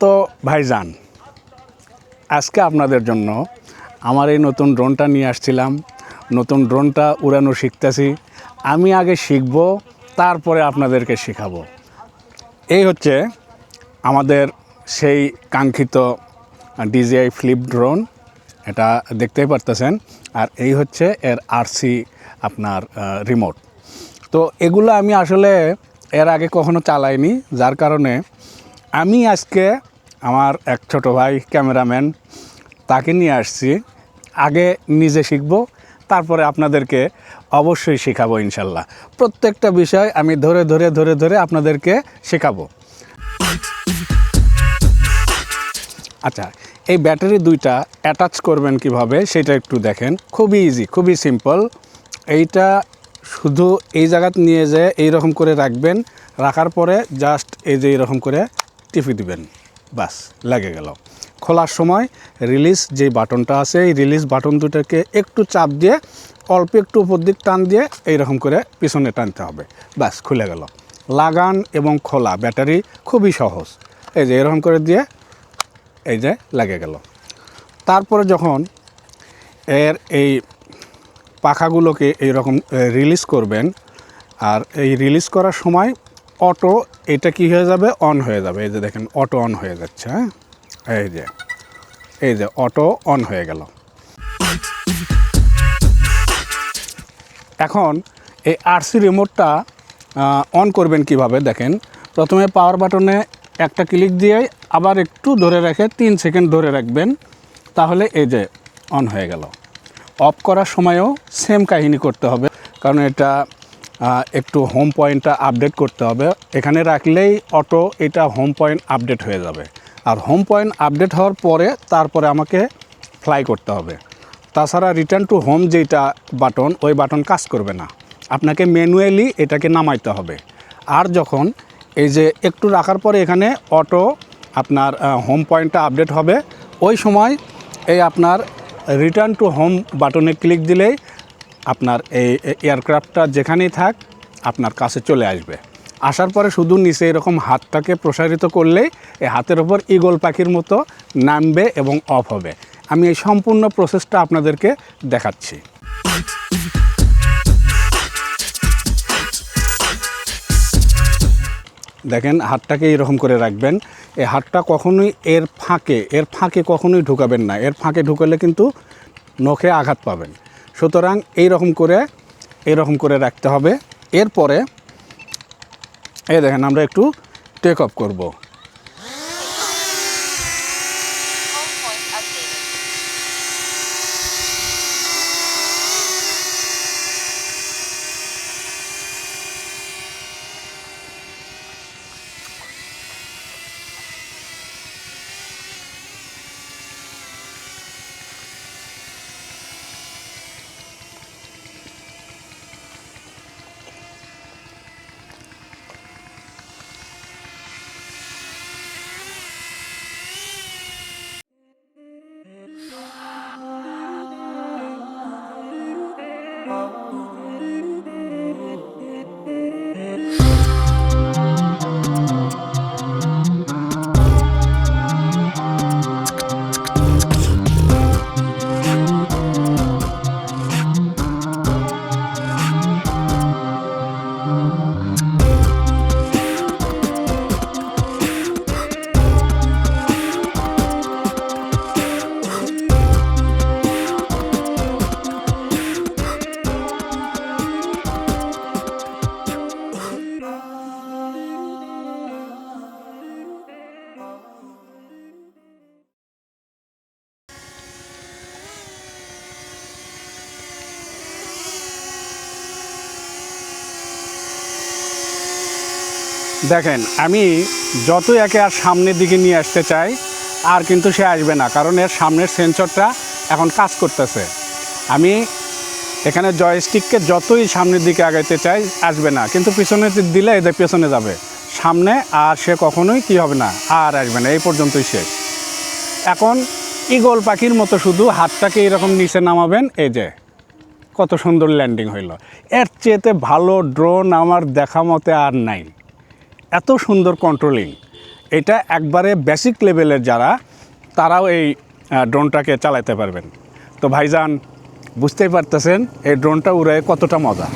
তো ভাইজান, আজকে আপনাদের জন্য আমার এই নতুন ড্রোনটা নিয়ে আসছিলাম। নতুন ড্রোনটা উড়ানো শিখতেছি। আমি আগে শিখব, তারপরে আপনাদেরকে শেখাবো। এই হচ্ছে আমাদের সেই কাঙ্ক্ষিত DJI ফ্লিপ ড্রোন, এটা দেখতেই পারতেছেন। আর এই হচ্ছে এর আরসি আপনার রিমোট। তো এগুলো আমি আসলে এর আগে কখনো চালাইনি, যার কারণে আমি আজকে আমার এক ছোট ভাই ক্যামেরাম্যান, তাকে নিয়ে আসছি। আগে নিজে শিখব, তারপরে আপনাদেরকে অবশ্যই শেখাবো ইনশাল্লাহ। প্রত্যেকটা বিষয় আমি ধরে ধরে আপনাদেরকে শেখাবো। আচ্ছা, এই ব্যাটারি দুইটা অ্যাটাচ করবেন কিভাবে সেটা একটু দেখেন। খুবই ইজি, খুবই সিম্পল। এইটা শুধু এই জায়গাতে নিয়ে যেয়ে এইরকম করে রাখবেন। রাখার পরে জাস্ট এই যে এইরকম করে টিপে দিবেন, বাস লেগে গেল। খোলার সময় রিলিজ যে বাটনটা আছে, এই রিলিজ বাটন দুটাকে একটু চাপ দিয়ে অল্প একটু উপর দিক টান দিয়ে এইরকম করে পিছনে টানতে হবে, বাস খুলে গেল। লাগান এবং খোলা ব্যাটারি খুবই সহজ। এই যে এরকম করে দিয়ে এই যে লেগে গেল। তারপরে যখন এর এই পাখাগুলোকে এইরকম রিলিজ করবেন, আর এই রিলিজ করার সময় অটো এটা কি হয়ে যাবে, অন হয়ে যাবে। এই যে দেখেন অটো অন হয়ে যাচ্ছে। হ্যাঁ, এই যে অটো অন হয়ে গেল। এখন এই আরসি রিমোটটা অন করবেন কিভাবে দেখেন। প্রথমে পাওয়ার বাটনে একটা ক্লিক দিয়ে আবার একটু ধরে রেখে 3 সেকেন্ড ধরে রাখবেন, তাহলে এই যে অন হয়ে গেল। অফ করার সময়ও সেম কাহিনী করতে হবে, কারণ এটা একটু হোম পয়েন্টটা আপডেট করতে হবে। এখানে রাখলেই অটো এটা হোম পয়েন্ট আপডেট হয়ে যাবে। আর হোম পয়েন্ট আপডেট হওয়ার পরে তারপরে আমাকে ফ্লাই করতে হবে। তাছাড়া রিটার্ন টু হোম যেটা বাটন, ওই বাটন কাজ করবে না, আপনাকে ম্যানুয়ালি এটাকে নামাইতে হবে। আর যখন এই যে একটু রাখার পরে এখানে অটো আপনার হোম পয়েন্টটা আপডেট হবে, ওই সময় এই আপনার রিটার্ন টু হোম বাটনে ক্লিক দিলেই আপনার এই এয়ারক্রাফটটা যেখানেই থাক আপনার কাছে চলে আসবে। আসার পরে শুধু নিচে এরকম হাতটাকে প্রসারিত করলেই এই হাতের ওপর ঈগল পাখির মতো নামবে এবং অফ হবে। আমি এই সম্পূর্ণ প্রসেসটা আপনাদেরকে দেখাচ্ছি। দেখেন, হাতটাকে এরকম করে রাখবেন। এই হাতটা কখনোই এর ফাঁকে কখনোই ঢুকাবেন না। এর ফাঁকে ঢুকালে কিন্তু নখে আঘাত পাবেন। সুতরাং এইরকম করে রাখতে হবে। এরপরে এই দেখেন, আমরা একটু টেক অফ করব। দেখেন, আমি যতই একে আর সামনের দিকে নিয়ে আসতে চাই, আর কিন্তু সে আসবে না, কারণ এর সামনের সেন্সরটা এখন কাজ করতেছে। আমি এখানে জয়স্টিককে যতই সামনের দিকে আগাইতে চাই, আসবে না। কিন্তু পিছনে দিলে এদের পেছনে যাবে, সামনে আর সে কখনোই কি হবে না, আর আসবে না। এই পর্যন্তই শেষ। এখন ঈগল পাখির মতো শুধু হাতটাকে এরকম নিচে নামাবেন, এই যে কত সুন্দর ল্যান্ডিং হইল। এর চেয়েতে ভালো ড্রোন আমার দেখা মতে আর নাই। এত সুন্দর কন্ট্রোলিং, এটা একবারে বেসিক লেভেলের যারা, তারাও এই ড্রোনটাকে চালাতে পারবেন। তো ভাইজান বুঝতেই পারতেছেন এই ড্রোনটা উড়ে কতটা মজা।